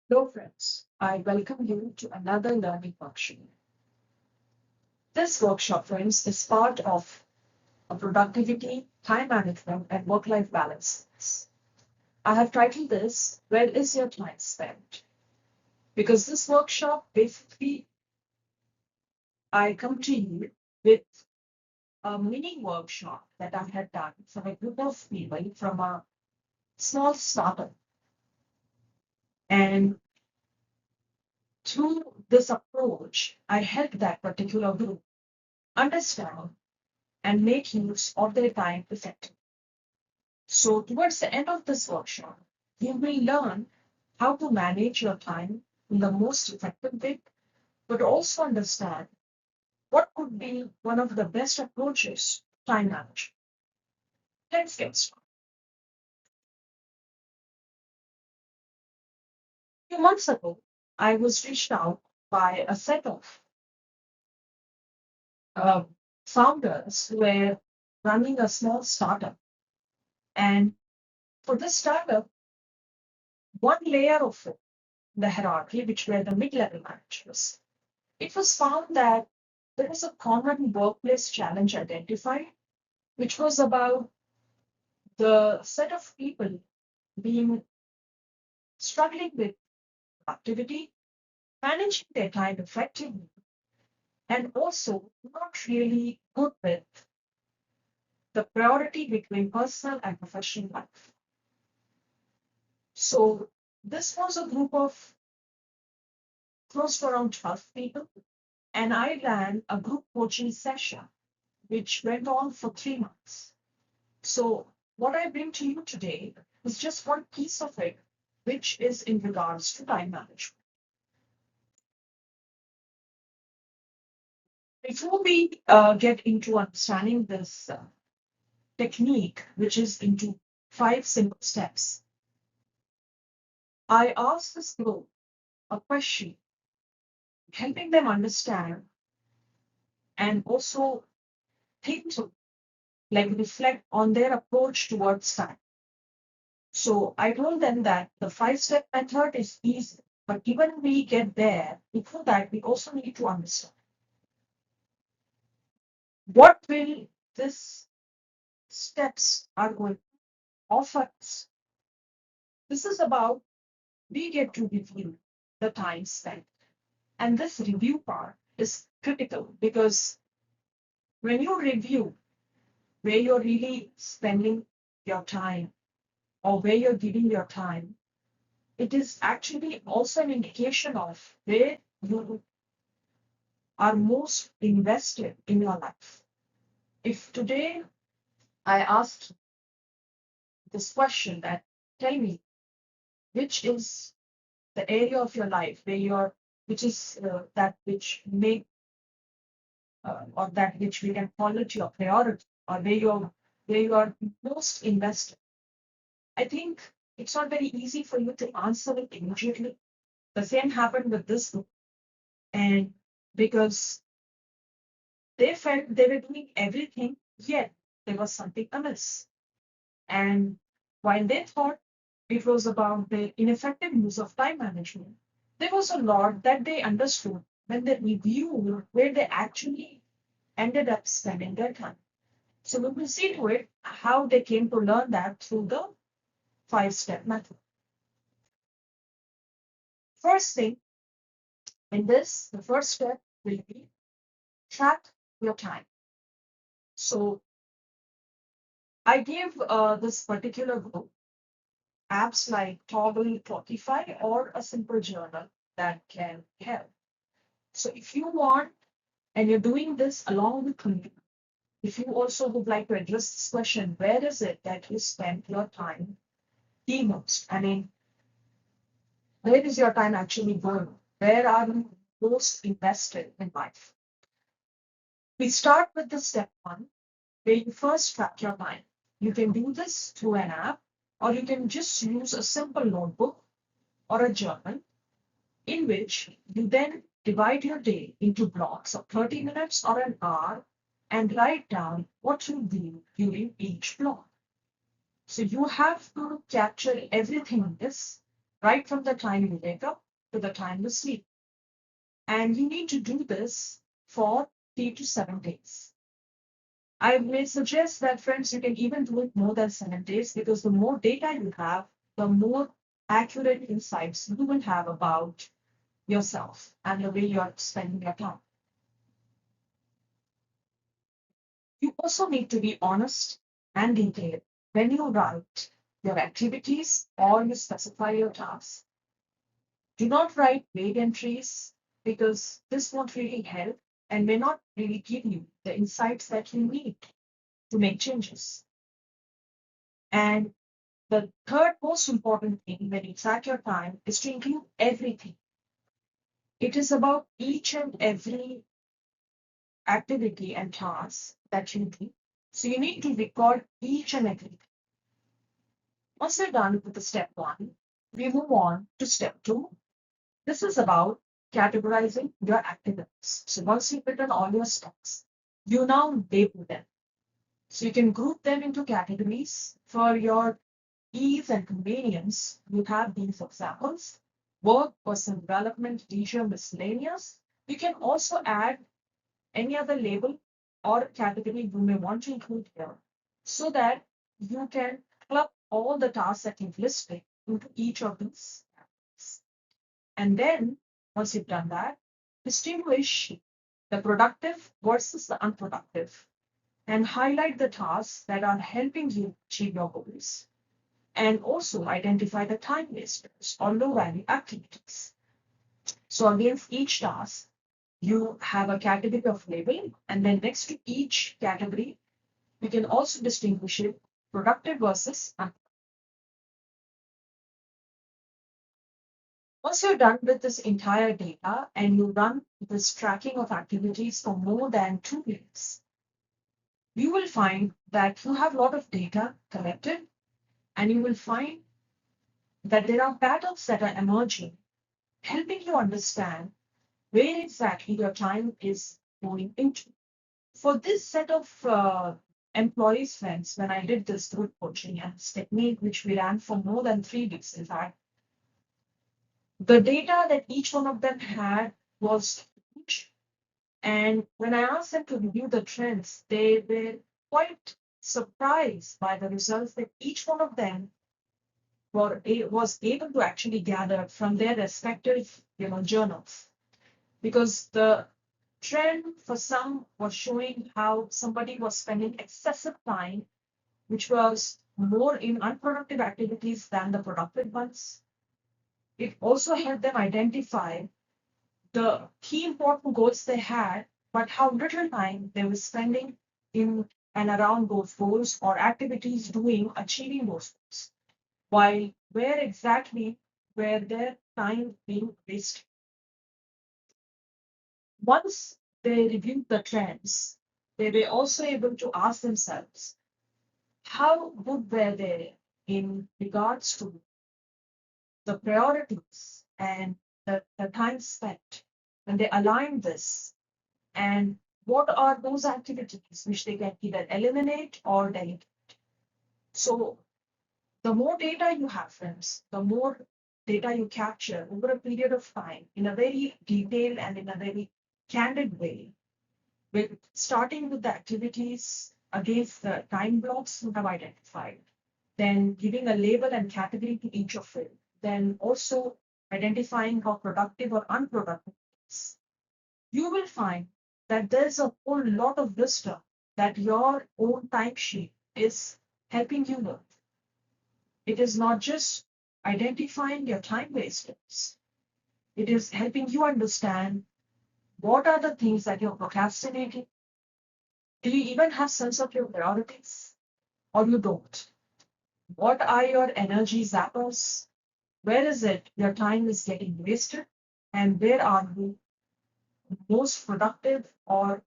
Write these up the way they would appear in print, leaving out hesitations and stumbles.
Hello, friends. I welcome you to another learning workshop. This workshop, friends, is part of a productivity, time management, and work life balance. I have titled this, Where is Your Time Spent? Because this workshop, basically, I come to you with a mini workshop that I had done for a group of people from a small startup. And through this approach, I helped that particular group understand and make use of their time effectively. So, towards the end of this workshop, you will learn how to manage your time in the most effective way, but also understand what could be one of the best approaches to time management. Let's get started. A few months ago, I was reached out by a set of uh, founders who were running a small startup. And for this startup, one layer of it, the hierarchy, which were the mid level managers, it was found that there was a common workplace challenge identified, which was about the set of people being struggling with activity, managing their time effectively, and also not really good with the priority between personal and professional life. So this was a group of close to around 12 people, and I ran a group coaching session which went on for 3 months. So, what I bring to you today is just one piece of it, which is in regards to time management. Before we get into understanding this technique, which is into 5 simple steps, I asked this group a question, helping them understand and also think through, like reflect on their approach towards time. So I told them that the 5 step method is easy, but even we get there, before that, we also need to understand what will this steps are going to offer us. This is about we get to review the time spent. And this review part is critical because when you review where you're really spending your time or where you're giving your time, it is actually also an indication of where you are most invested in your life. If today I asked this question that tell me which is the area of your life where you're, which is that which make or that which we can call it your priority or where you are most invested. I think it's not very easy for you to answer it immediately. The same happened with this book, and because they felt they were doing everything, yet there was something amiss. And while they thought it was about the ineffective use of time management, there was a lot that they understood when they reviewed where they actually ended up spending their time. So we will see to it how they came to learn that through the 5 step method. First thing in this, the first step will be track your time. So I gave this particular group apps like Toggle, Clockify, or a simple journal that can help. So if you want, and you're doing this along with me, if you also would like to address this question, where is it that you spend your time the most? I mean, where is your time actually going? Where are you most invested in life? We start with the step one, where you first track your time. You can do this through an app, or you can just use a simple notebook or a journal in which you then divide your day into blocks of 30 minutes or an hour and write down what you do during each block. So you have to capture everything in this, right from the time you wake up to the time you sleep. And you need to do this for 3 to 7 days. I may suggest that, friends, you can even do it more than 7 days, because the more data you have, the more accurate insights you will have about yourself and the way you're spending your time. You also need to be honest and detailed when you write your activities or you specify your tasks. Do not write vague entries, because this won't really help and may not really give you the insights that you need to make changes. And the third most important thing when you track your time is to include everything. It is about each and every activity and task that you do. So you need to record each and everything. Once you're done with the step one, we move on to step two. This is about categorizing your activities. So once you've written all your steps, you now label them. So you can group them into categories. For your ease and convenience, you have these examples: work, personal development, leisure, miscellaneous. You can also add any other label or category you may want to include here, so that you can club all the tasks that you've listed into each of these categories. And then, once you've done that, distinguish the productive versus the unproductive and highlight the tasks that are helping you achieve your goals. And also identify the time wasters or low value activities. So against each task, you have a category of label, and then next to each category, you can also distinguish it productive versus unproductive. Once you're done with this entire data and you run this tracking of activities for more than 2 weeks, you will find that you have a lot of data collected, and you will find that there are patterns that are emerging, helping you understand where exactly your time is going into. For this set of employees, friends, when I did this group coaching and this technique, which we ran for more than 3 weeks, in fact, the data that each one of them had was huge. And when I asked them to review the trends, they were quite surprised by the results that each one of them was able to actually gather from their respective journals. Because the trend for some was showing how somebody was spending excessive time, which was more in unproductive activities than the productive ones. It also helped them identify the key important goals they had, but how little time they were spending in and around those goals or activities doing achieving those goals. While where exactly were their time being wasted? Once they reviewed the trends, they were also able to ask themselves, how good were they in regards to the priorities and the time spent when they align this, and what are those activities which they can either eliminate or delegate. So the more data you have, friends, the more data you capture over a period of time in a very detailed and in a very candid way, with starting with the activities against the time blocks you have identified, then giving a label and category to each of it, then also identifying how productive or unproductive it is, you will find that there's a whole lot of wisdom that your own timesheet is helping you with. It is not just identifying your time wasters, it is helping you understand what are the things that you're procrastinating. Do you even have sense of your priorities, or you don't? What are your energy zappers? Where is it your time is getting wasted? And where are you most productive, or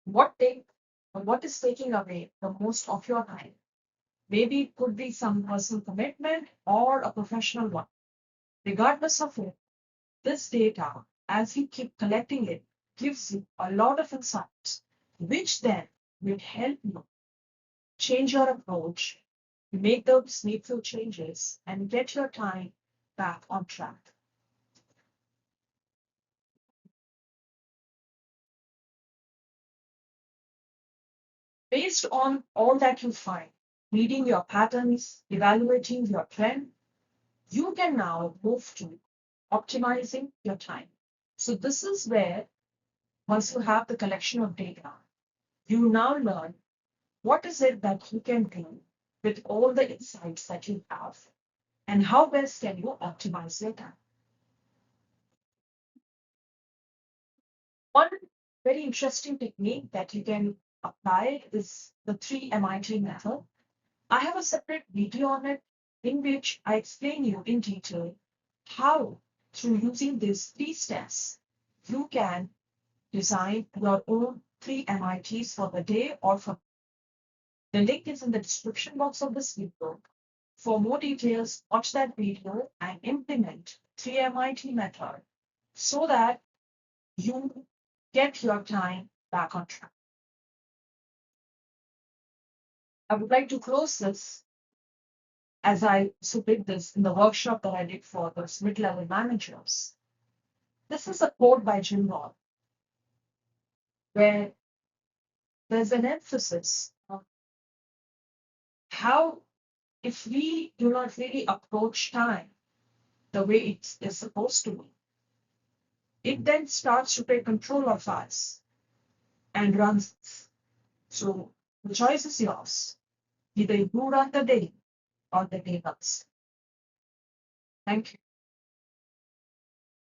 what take or what is taking away the most of your time? Maybe it could be some personal commitment or a professional one. Regardless of it, this data, as you keep collecting it, gives you a lot of insights, which then will help you change your approach, make those needful changes, and get your time back on track. Based on all that you find, reading your patterns, evaluating your trend, you can now move to optimizing your time. So this is where, once you have the collection of data, you now learn what is it that you can do with all the insights that you have, and how best can you optimize your time. One very interesting technique that you can apply is the 3 MIT method. I have a separate video on it in which I explain you in detail how, through using these 3 steps, you can design your own 3 MITs for the day or for the link is in the description box of this video. For more details, watch that video and implement 3 MIT method so that you get your time back on track. I would like to close this as I also did this in the workshop that I did for those mid-level managers. This is a quote by Jim Rohn, where there's an emphasis on how, if we do not really approach time the way it is supposed to be, it then starts to take control of us and runs. So the choice is yours. Either you run the day or the day runs. Thank you.